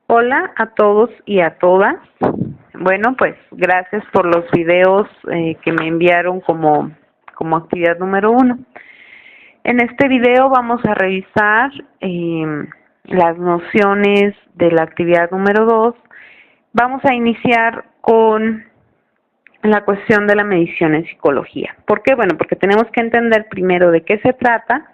Hola a todos y a todas. Bueno, pues gracias por los videos que me enviaron como actividad número 1. En este video vamos a revisar las nociones de la actividad número 2. Vamos a iniciar con la cuestión de la medición en psicología. ¿Por qué? Bueno, porque tenemos que entender primero de qué se trata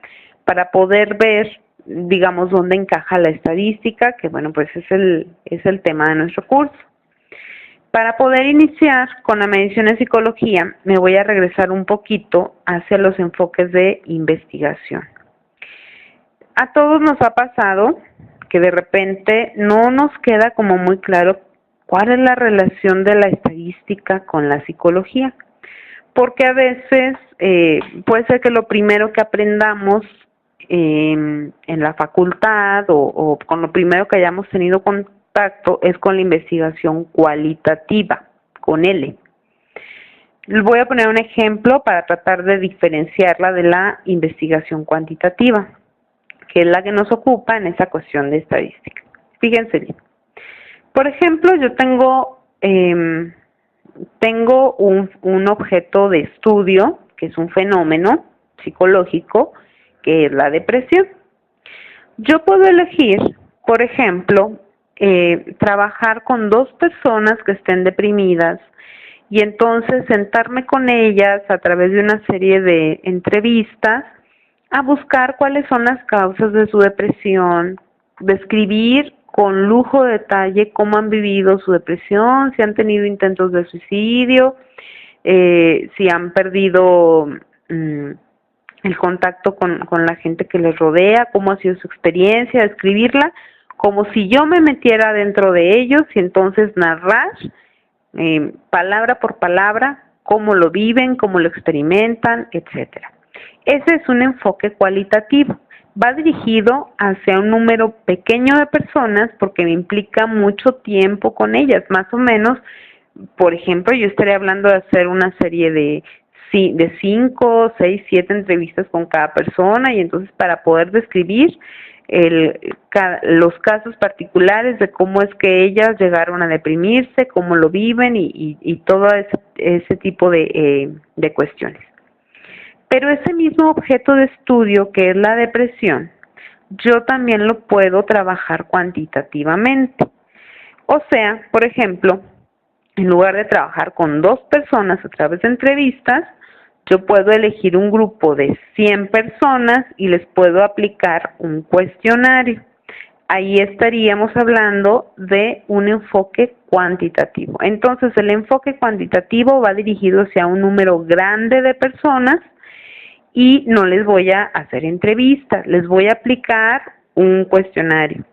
para poder ver, digamos, dónde encaja la estadística, que bueno, pues es el tema de nuestro curso. Para poder iniciar con la medición en psicología, me voy a regresar un poquito hacia los enfoques de investigación. A todos nos ha pasado que de repente no nos queda como muy claro cuál es la relación de la estadística con la psicología, porque a veces puede ser que lo primero que aprendamos en la facultad o con lo primero que hayamos tenido contacto es con la investigación cualitativa, con L. Les voy a poner un ejemplo para tratar de diferenciarla de la investigación cuantitativa, que es la que nos ocupa en esa cuestión de estadística. Fíjense bien. Por ejemplo, yo tengo un objeto de estudio, que es un fenómeno psicológico, que es la depresión. Yo puedo elegir, por ejemplo, trabajar con 2 personas que estén deprimidas y entonces sentarme con ellas a través de una serie de entrevistas a buscar cuáles son las causas de su depresión, describir con lujo de detalle cómo han vivido su depresión, si han tenido intentos de suicidio, si han perdido el contacto con la gente que les rodea, cómo ha sido su experiencia, describirla como si yo me metiera dentro de ellos y entonces narrar palabra por palabra cómo lo viven, cómo lo experimentan, etcétera. Ese es un enfoque cualitativo. Va dirigido hacia un número pequeño de personas porque me implica mucho tiempo con ellas, más o menos. Por ejemplo, yo estaría hablando de hacer una serie de 5, 6, 7 entrevistas con cada persona y entonces para poder describir los casos particulares de cómo es que ellas llegaron a deprimirse, cómo lo viven y todo ese tipo de cuestiones. Pero ese mismo objeto de estudio que es la depresión, yo también lo puedo trabajar cuantitativamente. O sea, por ejemplo, en lugar de trabajar con 2 personas a través de entrevistas, yo puedo elegir un grupo de 100 personas y les puedo aplicar un cuestionario. Ahí estaríamos hablando de un enfoque cuantitativo. Entonces, el enfoque cuantitativo va dirigido hacia un número grande de personas y no les voy a hacer entrevistas, les voy a aplicar un cuestionario.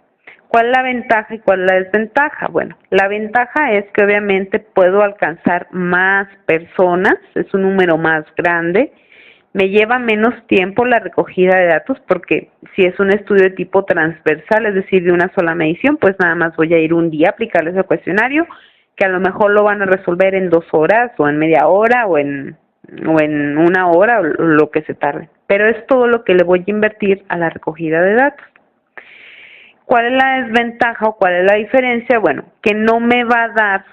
¿Cuál es la ventaja y cuál es la desventaja? Bueno, la ventaja es que obviamente puedo alcanzar más personas, es un número más grande, me lleva menos tiempo la recogida de datos porque si es un estudio de tipo transversal, es decir, de una sola medición, pues nada más voy a ir un día a aplicarles el cuestionario, que a lo mejor lo van a resolver en 2 horas o en media hora o en 1 hora o lo que se tarde. Pero es todo lo que le voy a invertir a la recogida de datos. ¿Cuál es la desventaja o cuál es la diferencia? Bueno, que no me va a dar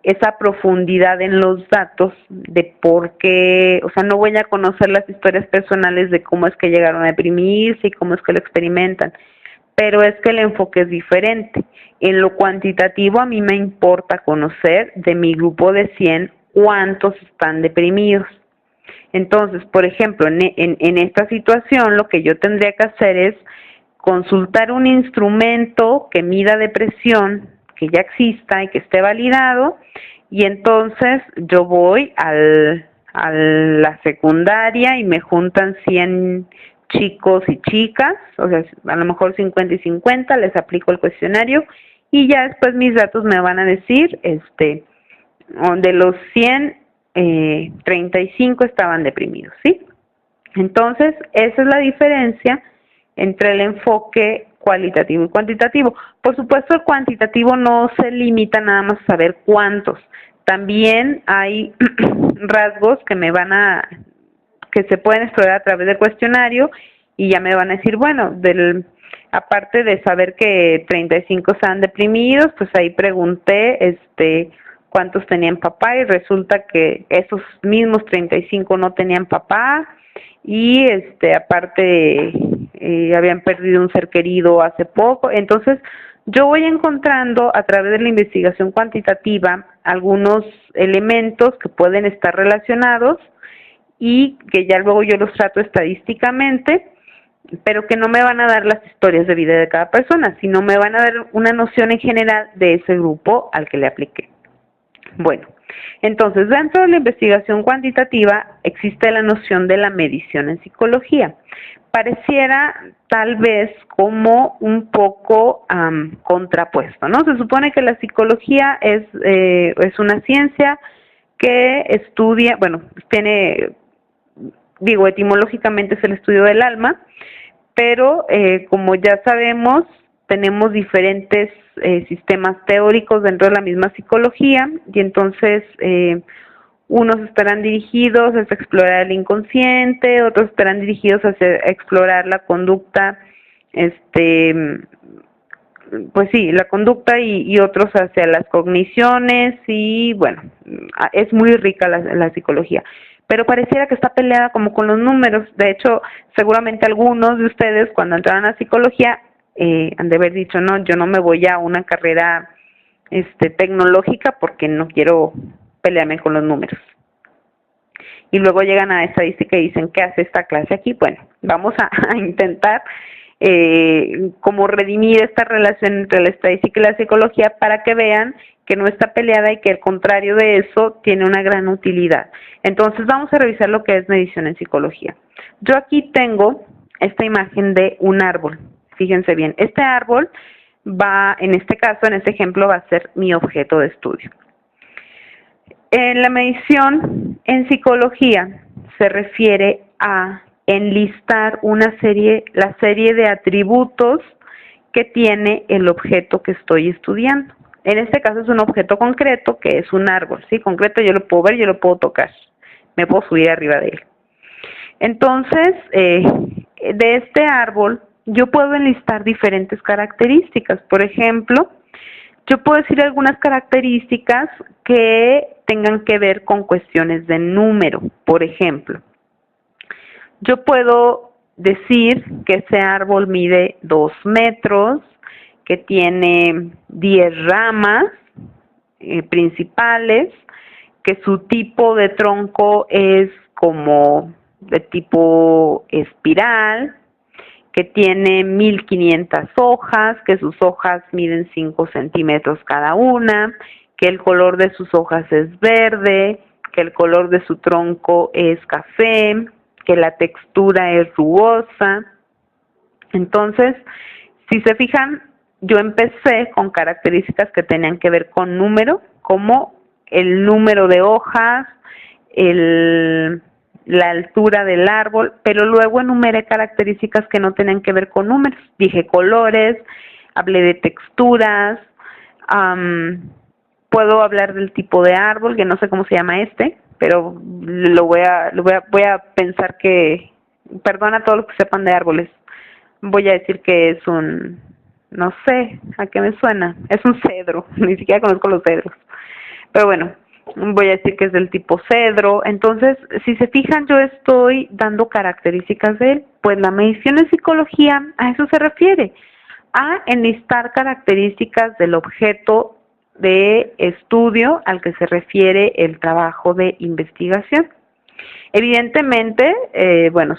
esa profundidad en los datos de por qué, o sea, no voy a conocer las historias personales de cómo es que llegaron a deprimirse y cómo es que lo experimentan, pero es que el enfoque es diferente. En lo cuantitativo a mí me importa conocer de mi grupo de 100 cuántos están deprimidos. Entonces, por ejemplo, en esta situación lo que yo tendría que hacer es consultar un instrumento que mida depresión, que ya exista y que esté validado, y entonces yo voy a la secundaria y me juntan 100 chicos y chicas, o sea, a lo mejor 50 y 50, les aplico el cuestionario y ya después mis datos me van a decir, de los 100, 35 estaban deprimidos, ¿sí? Entonces, esa es la diferencia entre el enfoque cualitativo y cuantitativo. Por supuesto, el cuantitativo no se limita nada más a saber cuántos. También hay rasgos que se pueden explorar a través del cuestionario y ya me van a decir, bueno, aparte de saber que 35 estaban deprimidos, pues ahí pregunté cuántos tenían papá y resulta que esos mismos 35 no tenían papá y aparte habían perdido un ser querido hace poco. Entonces yo voy encontrando a través de la investigación cuantitativa algunos elementos que pueden estar relacionados y que ya luego yo los trato estadísticamente, pero que no me van a dar las historias de vida de cada persona, sino me van a dar una noción en general de ese grupo al que le apliqué. Bueno, entonces dentro de la investigación cuantitativa existe la noción de la medición en psicología. Pareciera tal vez como un poco contrapuesto, ¿no? Se supone que la psicología es una ciencia que estudia, bueno, etimológicamente es el estudio del alma, pero como ya sabemos, tenemos diferentes sistemas teóricos dentro de la misma psicología y entonces unos estarán dirigidos hacia explorar el inconsciente, otros estarán dirigidos hacia explorar la conducta, pues sí, la conducta y otros hacia las cogniciones y bueno, es muy rica la psicología. Pero pareciera que está peleada como con los números. De hecho, seguramente algunos de ustedes cuando entraron a psicología han de haber dicho, no, yo no me voy a una carrera tecnológica porque no quiero pelearme con los números. Y luego llegan a estadística y dicen, ¿qué hace esta clase aquí? Bueno, vamos a intentar como redimir esta relación entre la estadística y la psicología para que vean que no está peleada y que al contrario de eso tiene una gran utilidad. Entonces vamos a revisar lo que es medición en psicología. Yo aquí tengo esta imagen de un árbol. Fíjense bien, este árbol va, en este caso, en este ejemplo, va a ser mi objeto de estudio. En la medición en psicología se refiere a enlistar la serie de atributos que tiene el objeto que estoy estudiando. En este caso es un objeto concreto que es un árbol, ¿sí? Concreto, yo lo puedo ver, yo lo puedo tocar, me puedo subir arriba de él. Entonces, de este árbol yo puedo enlistar diferentes características. Por ejemplo, yo puedo decir algunas características que tengan que ver con cuestiones de número. Por ejemplo, yo puedo decir que ese árbol mide 2 metros, que tiene 10 ramas principales, que su tipo de tronco es como de tipo espiral, que tiene 1500 hojas, que sus hojas miden 5 centímetros cada una, que el color de sus hojas es verde, que el color de su tronco es café, que la textura es rugosa. Entonces, si se fijan, yo empecé con características que tenían que ver con número, como el número de hojas, la altura del árbol, pero luego enumeré características que no tenían que ver con números. Dije colores, hablé de texturas, puedo hablar del tipo de árbol, que no sé cómo se llama pero voy a pensar que, perdona a todos los que sepan de árboles, voy a decir que es no sé, ¿a qué me suena? Es un cedro, ni siquiera conozco los cedros, pero bueno, voy a decir que es del tipo cedro. Entonces, si se fijan, yo estoy dando características de él. Pues la medición en psicología a eso se refiere, a enlistar características del objeto de estudio al que se refiere el trabajo de investigación. Evidentemente,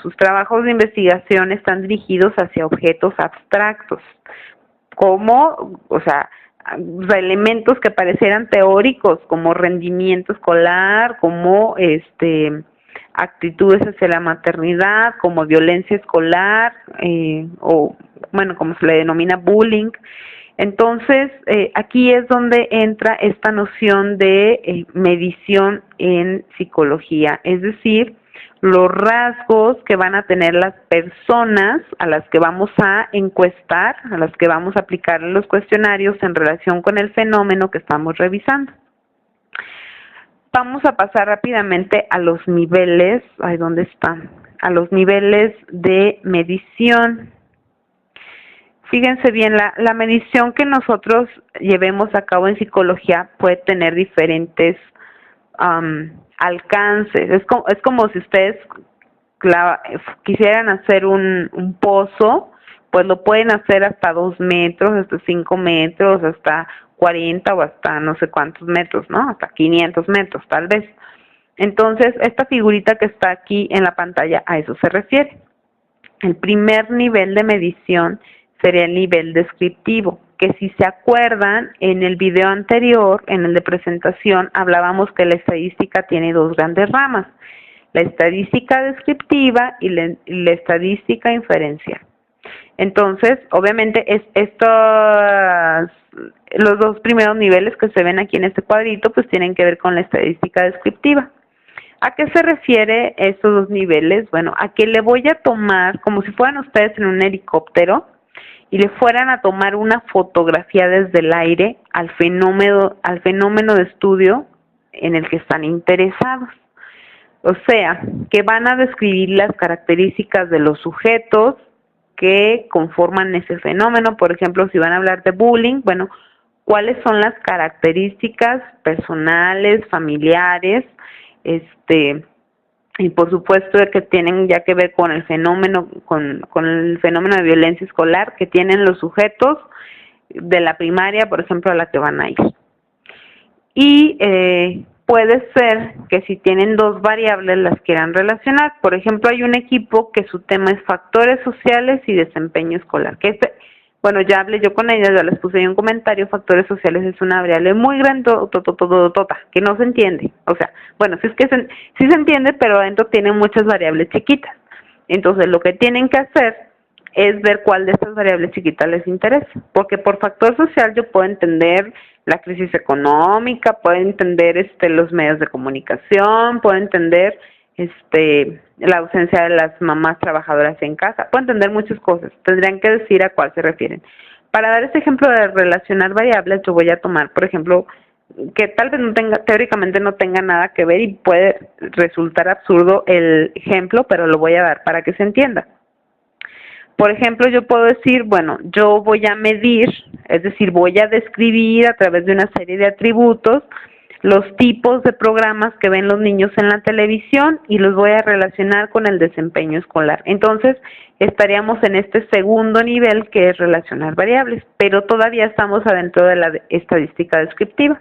sus trabajos de investigación están dirigidos hacia objetos abstractos, como, elementos que parecieran teóricos, como rendimiento escolar, como actitudes hacia la maternidad, como violencia escolar, como se le denomina bullying. Entonces, aquí es donde entra esta noción de medición en psicología, es decir, los rasgos que van a tener las personas a las que vamos a encuestar, a las que vamos a aplicar los cuestionarios en relación con el fenómeno que estamos revisando. Vamos a pasar rápidamente a los niveles, ¿dónde están? A los niveles de medición. Fíjense bien, la medición que nosotros llevemos a cabo en psicología puede tener diferentes alcances. Es como si ustedes quisieran hacer un pozo, pues lo pueden hacer hasta 2 metros, hasta 5 metros, hasta 40 o hasta no sé cuántos metros, ¿no? Hasta 500 metros tal vez. Entonces, esta figurita que está aquí en la pantalla a eso se refiere. El primer nivel de medición sería el nivel descriptivo, que si se acuerdan, en el video anterior, en el de presentación, hablábamos que la estadística tiene 2 grandes ramas, la estadística descriptiva y la estadística inferencial. Entonces, obviamente, los 2 primeros niveles que se ven aquí en este cuadrito, pues tienen que ver con la estadística descriptiva. ¿A qué se refiere estos 2 niveles? Bueno, a que le voy a tomar, como si fueran ustedes en un helicóptero, y le fueran a tomar una fotografía desde el aire al fenómeno de estudio en el que están interesados. O sea, que van a describir las características de los sujetos que conforman ese fenómeno. Por ejemplo, si van a hablar de bullying, bueno, ¿cuáles son las características personales, familiares, y por supuesto que tienen ya que ver con el fenómeno, con el fenómeno de violencia escolar que tienen los sujetos de la primaria, por ejemplo, a la que van a ir? Y puede ser que si tienen 2 variables las quieran relacionar. Por ejemplo, hay un equipo que su tema es factores sociales y desempeño escolar. Bueno, ya hablé yo con ellas, ya les puse ahí un comentario. Factores sociales es una variable muy grande, que no se entiende. O sea, bueno, sí se entiende, pero adentro tiene muchas variables chiquitas. Entonces, lo que tienen que hacer es ver cuál de estas variables chiquitas les interesa. Porque por factor social yo puedo entender la crisis económica, puedo entender los medios de comunicación, puedo entender la ausencia de las mamás trabajadoras en casa, puedo entender muchas cosas. Tendrían que decir a cuál se refieren. Para dar este ejemplo de relacionar variables, yo voy a tomar, por ejemplo, que tal vez teóricamente no tenga nada que ver y puede resultar absurdo el ejemplo, pero lo voy a dar para que se entienda. Por ejemplo, yo puedo decir, bueno, yo voy a medir, es decir, voy a describir a través de una serie de atributos los tipos de programas que ven los niños en la televisión y los voy a relacionar con el desempeño escolar. Entonces, estaríamos en este segundo nivel que es relacionar variables, pero todavía estamos adentro de la estadística descriptiva.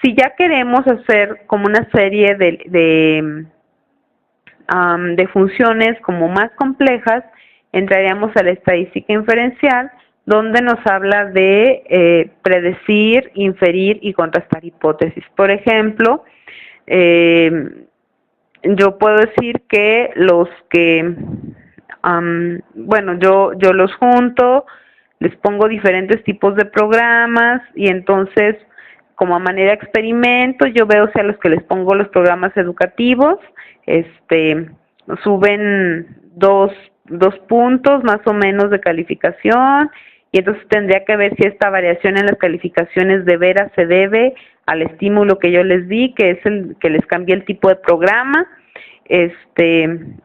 Si ya queremos hacer como una serie de funciones como más complejas, entraríamos a la estadística inferencial, donde nos habla de predecir, inferir y contrastar hipótesis. Por ejemplo, yo puedo decir que bueno, yo los junto, les pongo diferentes tipos de programas y entonces, como a manera de experimento, yo veo si a los que les pongo los programas educativos, suben dos puntos más o menos de calificación, y entonces tendría que ver si esta variación en las calificaciones de veras se debe al estímulo que yo les di, que es el que les cambié el tipo de programa,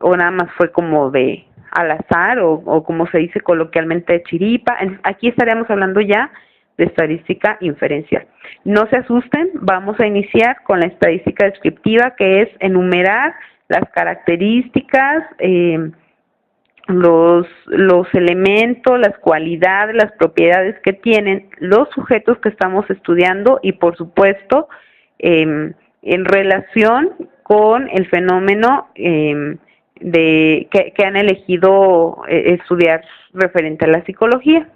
o nada más fue como de al azar, o como se dice coloquialmente de chiripa. Aquí estaríamos hablando ya de estadística inferencial. No se asusten, vamos a iniciar con la estadística descriptiva, que es enumerar las características, los elementos, las cualidades, las propiedades que tienen los sujetos que estamos estudiando y, por supuesto, en relación con el fenómeno que han elegido estudiar referente a la psicología.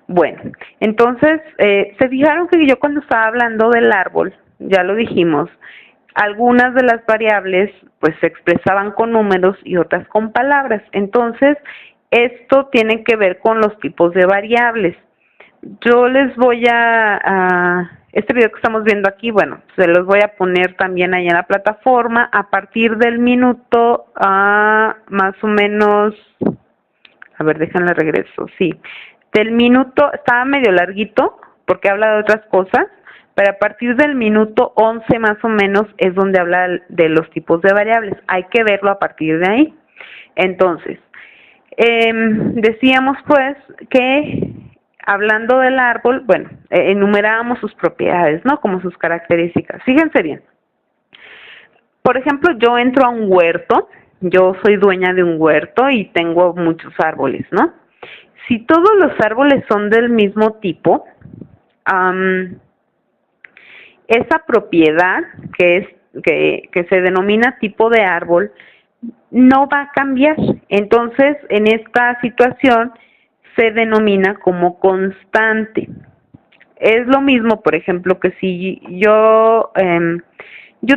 Bueno, entonces, se fijaron que yo cuando estaba hablando del árbol, ya lo dijimos, algunas de las variables pues se expresaban con números y otras con palabras. Entonces, esto tiene que ver con los tipos de variables. Yo les voy este video que estamos viendo aquí, bueno, se los voy a poner también ahí en la plataforma a partir del minuto más o menos, a ver, déjenle regreso, sí, del minuto, estaba medio larguito porque habla de otras cosas, pero a partir del minuto 11 más o menos es donde habla de los tipos de variables. Hay que verlo a partir de ahí. Entonces, Decíamos pues que hablando del árbol, bueno, enumerábamos sus propiedades, ¿no? Como sus características. Fíjense bien. Por ejemplo, yo entro a un huerto, yo soy dueña de un huerto y tengo muchos árboles, ¿no? Si todos los árboles son del mismo tipo, esa propiedad que se denomina tipo de árbol no va a cambiar. Entonces, en esta situación se denomina como constante. Es lo mismo, por ejemplo, que si yo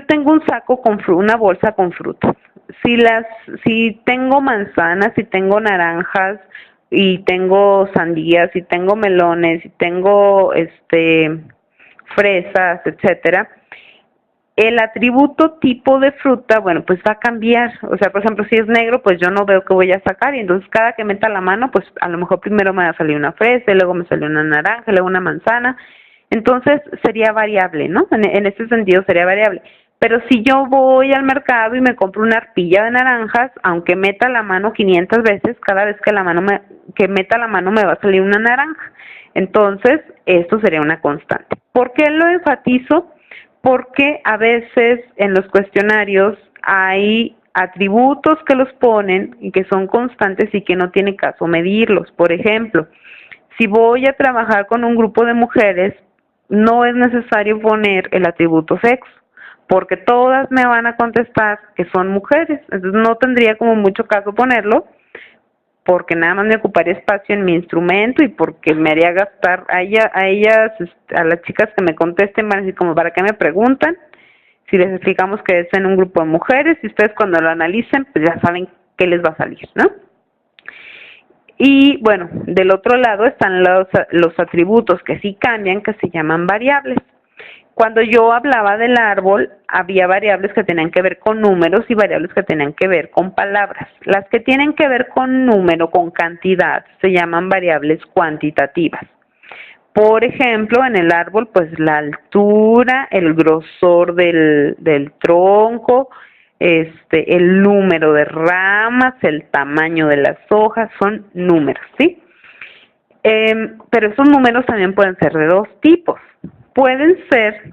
tengo un saco con una bolsa con frutas. Si tengo manzanas, si tengo naranjas, y tengo sandías, y tengo melones, y tengo fresas, etcétera, el atributo tipo de fruta, bueno, pues va a cambiar. O sea, por ejemplo, si es negro, pues yo no veo qué voy a sacar, y entonces cada que meta la mano, pues a lo mejor primero me va a salir una fresa, y luego me salió una naranja, y luego una manzana. Entonces sería variable, ¿no? En ese sentido sería variable. Pero si yo voy al mercado y me compro una arpilla de naranjas, aunque meta la mano 500 veces, cada vez que meta la mano me va a salir una naranja. Entonces, esto sería una constante. ¿Por qué lo enfatizo? Porque a veces en los cuestionarios hay atributos que los ponen y que son constantes y que no tiene caso medirlos. Por ejemplo, si voy a trabajar con un grupo de mujeres, no es necesario poner el atributo sexo, porque todas me van a contestar que son mujeres. Entonces no tendría como mucho caso ponerlo, porque nada más me ocuparía espacio en mi instrumento y porque me haría gastar a ellas, a las chicas que me contesten, van a decir como, ¿para qué me preguntan? Si les explicamos que es en un grupo de mujeres, y ustedes cuando lo analicen, pues ya saben qué les va a salir, ¿no? Y bueno, del otro lado están los atributos que sí cambian, que se llaman variables. Cuando yo hablaba del árbol, había variables que tenían que ver con números y variables que tenían que ver con palabras. Las que tienen que ver con número, con cantidad, se llaman variables cuantitativas. Por ejemplo, en el árbol, pues la altura, el grosor del tronco, el número de ramas, el tamaño de las hojas, son números, ¿sí? Pero esos números también pueden ser de dos tipos. Pueden ser,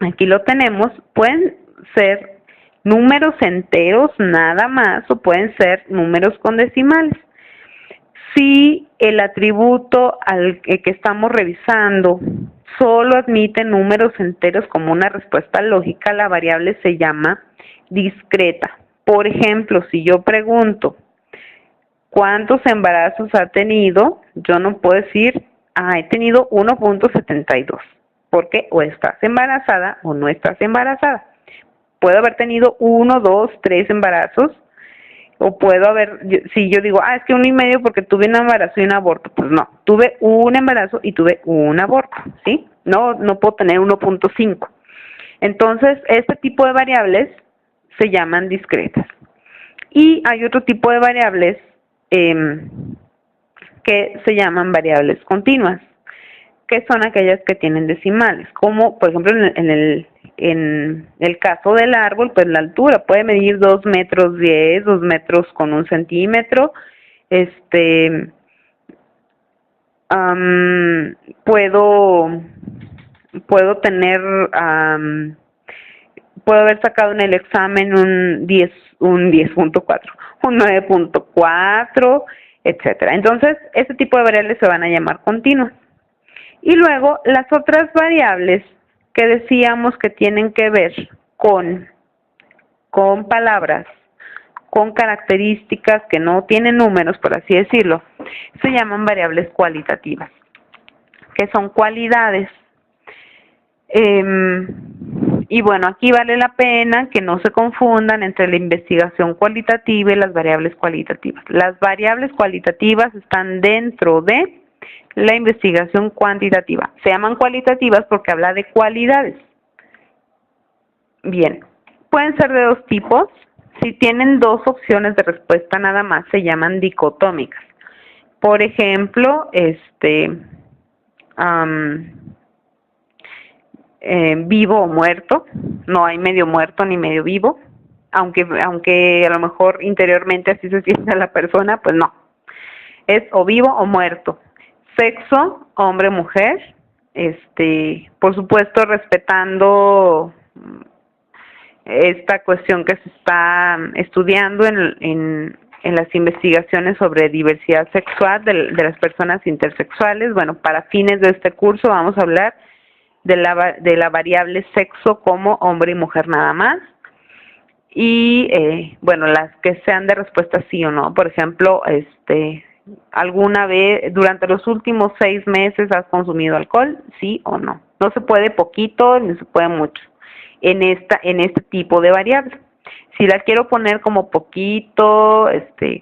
aquí lo tenemos, pueden ser números enteros nada más, o pueden ser números con decimales. Si el atributo al que estamos revisando solo admite números enteros como una respuesta lógica, la variable se llama discreta. Por ejemplo, si yo pregunto ¿cuántos embarazos ha tenido? Yo no puedo decir, he tenido 1.72, porque o estás embarazada o no estás embarazada. Puedo haber tenido 1, 2, 3 embarazos, o puedo haber, si yo digo, es que 1.5 porque tuve un embarazo y un aborto, pues no, tuve un embarazo y tuve un aborto, ¿sí? No puedo tener 1.5. Entonces, este tipo de variables se llaman discretas. Y hay otro tipo de variables que se llaman variables continuas, que son aquellas que tienen decimales, como por ejemplo en el caso del árbol, pues la altura puede medir 2 metros 10, 2 metros con 1 centímetro, puedo tener, puedo haber sacado en el examen un 10.4, un 9.4, etcétera. Entonces, este tipo de variables se van a llamar continuas. Y luego, las otras variables que decíamos que tienen que ver con palabras, con características que no tienen números, por así decirlo, se llaman variables cualitativas, que son cualidades. Y bueno, aquí vale la pena que no se confundan entre la investigación cualitativa y las variables cualitativas. Las variables cualitativas están dentro de la investigación cuantitativa. Se llaman cualitativas porque habla de cualidades. Bien, pueden ser de dos tipos. Si tienen dos opciones de respuesta nada más, se llaman dicotómicas. Por ejemplo, vivo o muerto, no hay medio muerto ni medio vivo, aunque a lo mejor interiormente así se sienta la persona, pues no, es o vivo o muerto. Sexo, hombre, mujer. Por supuesto, respetando esta cuestión que se está estudiando en las investigaciones sobre diversidad sexual de las personas intersexuales. Bueno, para fines de este curso vamos a hablar de la variable sexo como hombre y mujer nada más. Y bueno, las que sean de respuesta sí o no. Por ejemplo, ¿alguna vez durante los últimos 6 meses has consumido alcohol? Sí o no. No se puede poquito ni se puede mucho en este tipo de variable. Si la quiero poner como poquito,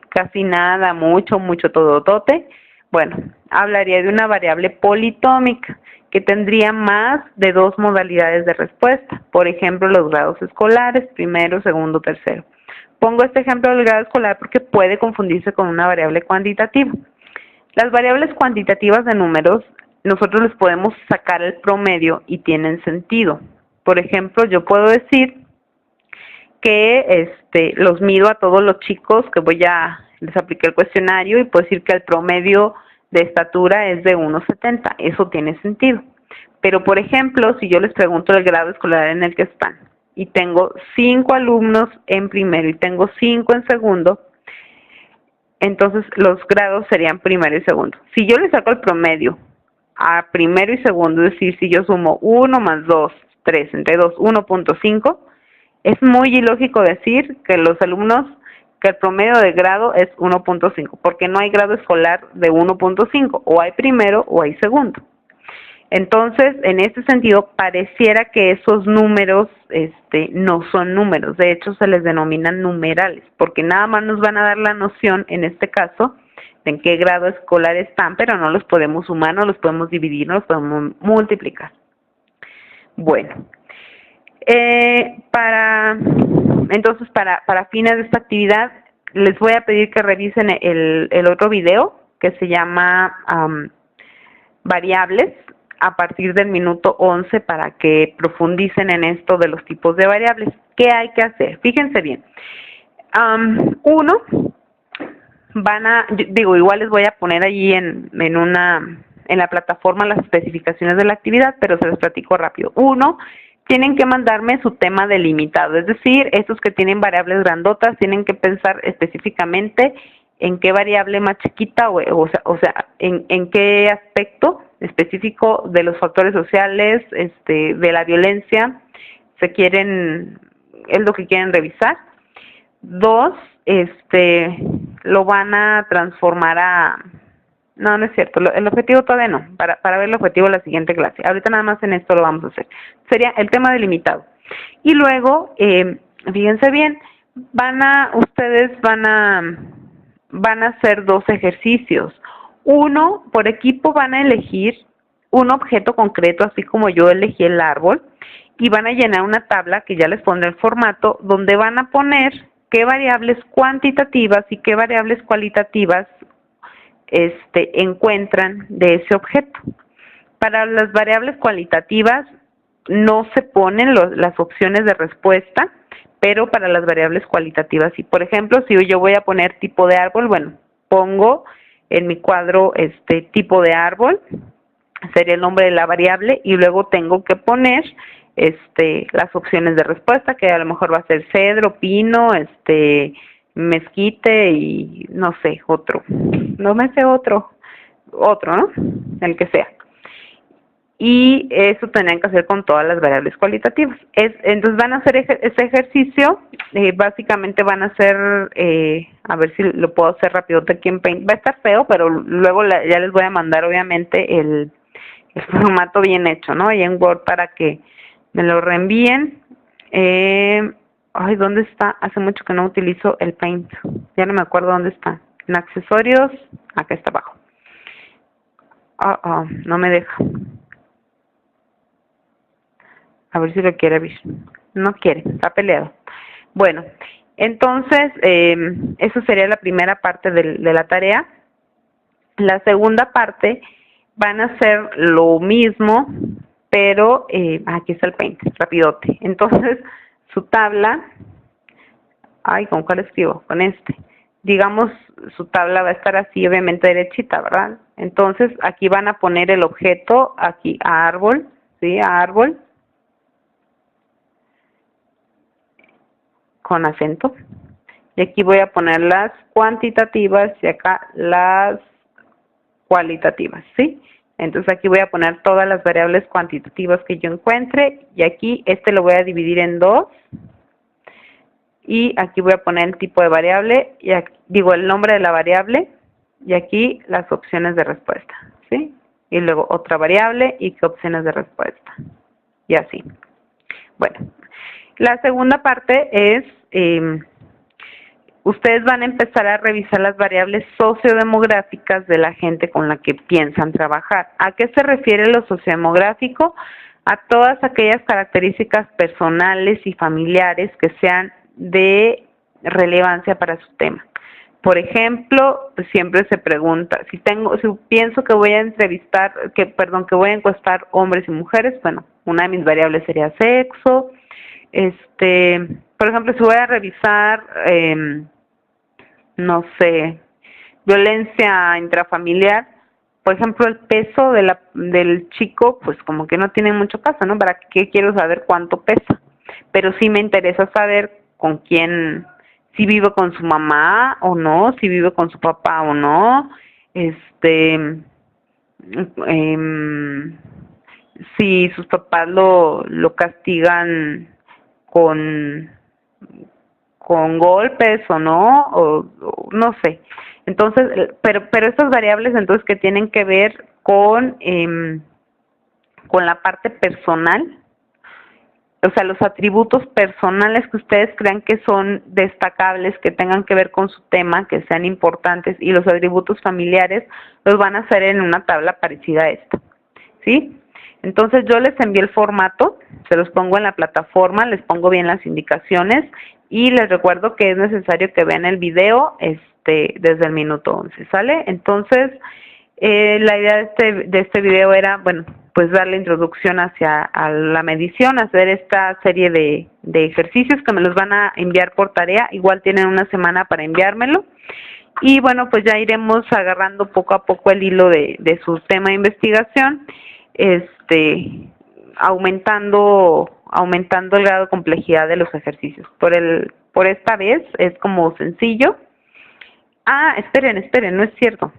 casi nada, mucho, mucho, todotote, bueno, hablaría de una variable politómica que tendría más de 2 modalidades de respuesta. Por ejemplo, los grados escolares, primero, segundo, tercero. Pongo este ejemplo del grado escolar porque puede confundirse con una variable cuantitativa. Las variables cuantitativas de números, nosotros les podemos sacar el promedio y tienen sentido. Por ejemplo, yo puedo decir que los mido a todos los chicos que les apliqué el cuestionario y puedo decir que el promedio de estatura es de 1,70. Eso tiene sentido. Pero, por ejemplo, si yo les pregunto el grado escolar en el que están y tengo 5 alumnos en primero y tengo 5 en segundo, entonces los grados serían primero y segundo. Si yo le saco el promedio a primero y segundo, es decir, si yo sumo 1 más 2, 3, entre 2, 1.5, es muy ilógico decir que que el promedio de grado es 1.5, porque no hay grado escolar de 1.5, o hay primero o hay segundo. Entonces, en este sentido, pareciera que esos números no son números, de hecho se les denominan numerales, porque nada más nos van a dar la noción, en este caso, de en qué grado escolar están, pero no los podemos sumar, no los podemos dividir, no los podemos multiplicar. Bueno, entonces para fines de esta actividad, les voy a pedir que revisen el otro video que se llama variables a partir del minuto 11 para que profundicen en esto de los tipos de variables. ¿Qué hay que hacer? Fíjense bien. Igual les voy a poner allí en la plataforma las especificaciones de la actividad, pero se los platico rápido. Tienen que mandarme su tema delimitado, es decir, estos que tienen variables grandotas tienen que pensar específicamente en qué variable más chiquita, o sea, en qué aspecto específico de los factores sociales, de la violencia, es lo que quieren revisar. 2, lo van a transformar no es cierto, el objetivo todavía no, para ver el objetivo de la siguiente clase. Ahorita nada más en esto lo vamos a hacer. Sería el tema delimitado. Y luego, fíjense bien, ustedes van a hacer 2 ejercicios. Uno, por equipo van a elegir un objeto concreto, así como yo elegí el árbol, y van a llenar una tabla que ya les pondré el formato, donde van a poner qué variables cuantitativas y qué variables cualitativas encuentran de ese objeto. Para las variables cualitativas no se ponen las opciones de respuesta, pero para las variables cualitativas sí. Por ejemplo, si yo voy a poner tipo de árbol, bueno, pongo en mi cuadro tipo de árbol, sería el nombre de la variable, y luego tengo que poner las opciones de respuesta, que a lo mejor va a ser cedro, pino, mezquite y no sé, no me sé otro, ¿no? El que sea. Y eso tenían que hacer con todas las variables cualitativas. Entonces van a hacer ese ejercicio, básicamente van a hacer, a ver si lo puedo hacer rápido aquí en Paint. Va a estar feo, pero luego ya les voy a mandar obviamente el formato bien hecho, ¿no? Y en Word para que me lo reenvíen. ¿Dónde está? Hace mucho que no utilizo el Paint. Ya no me acuerdo dónde está. En accesorios, acá está abajo. No me deja. A ver si lo quiere ver. No quiere, está peleado. Bueno, entonces, eso sería la primera parte de la tarea. La segunda parte van a hacer lo mismo, pero aquí está el Paint, rapidote. Entonces, su tabla, ¿con cuál escribo? Con digamos, su tabla va a estar así, obviamente derechita, ¿verdad? Entonces, aquí van a poner el objeto, aquí, a árbol, ¿sí? A árbol, con acento. Y aquí voy a poner las cuantitativas y acá las cualitativas, ¿sí? Entonces aquí voy a poner todas las variables cuantitativas que yo encuentre y aquí lo voy a dividir en dos y aquí voy a poner el tipo de variable y aquí, digo el nombre de la variable y aquí las opciones de respuesta, ¿sí? Y luego otra variable y qué opciones de respuesta y así. Bueno, la segunda parte es ustedes van a empezar a revisar las variables sociodemográficas de la gente con la que piensan trabajar. ¿A qué se refiere lo sociodemográfico? A todas aquellas características personales y familiares que sean de relevancia para su tema. Por ejemplo, siempre se pregunta, si pienso que voy a que voy a encuestar hombres y mujeres, bueno, una de mis variables sería sexo. Por ejemplo, si voy a revisar no sé, violencia intrafamiliar, por ejemplo, el peso del chico, pues como que no tiene mucho caso, ¿no? ¿Para qué quiero saber cuánto pesa? Pero sí me interesa saber con quién, si vive con su mamá o no, si vive con su papá o no, si sus papás lo castigan con golpes o no, o no sé. Entonces, pero estas variables entonces que tienen que ver con la parte personal, o sea, los atributos personales que ustedes crean que son destacables, que tengan que ver con su tema, que sean importantes, y los atributos familiares los van a hacer en una tabla parecida a esta, ¿sí? Entonces yo les envié el formato, se los pongo en la plataforma, les pongo bien las indicaciones y les recuerdo que es necesario que vean el video desde el minuto 11, ¿sale? Entonces, la idea de este video era, bueno, pues dar la introducción a la medición, hacer esta serie de ejercicios que me los van a enviar por tarea, igual tienen una semana para enviármelo. Y bueno, pues ya iremos agarrando poco a poco el hilo de su tema de investigación, aumentando el grado de complejidad de los ejercicios. Por esta vez es como sencillo. Ah, esperen, no es cierto.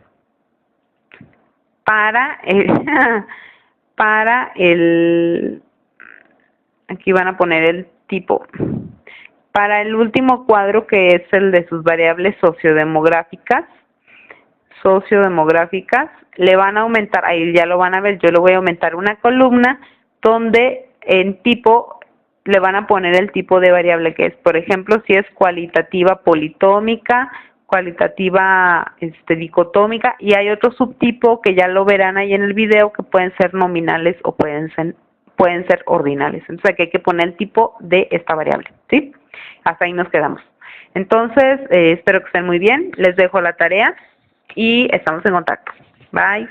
Aquí van a poner el tipo. Para el último cuadro, que es el de sus variables sociodemográficas, le van a aumentar, ahí ya lo van a ver, yo le voy a aumentar una columna donde en tipo le van a poner el tipo de variable que es, por ejemplo, si es cualitativa politómica, cualitativa dicotómica, y hay otro subtipo que ya lo verán ahí en el video, que pueden ser nominales o pueden ser ordinales. Entonces aquí hay que poner el tipo de esta variable, ¿sí? Hasta ahí nos quedamos. Entonces, espero que estén muy bien, les dejo la tarea y estamos en contacto. Bye.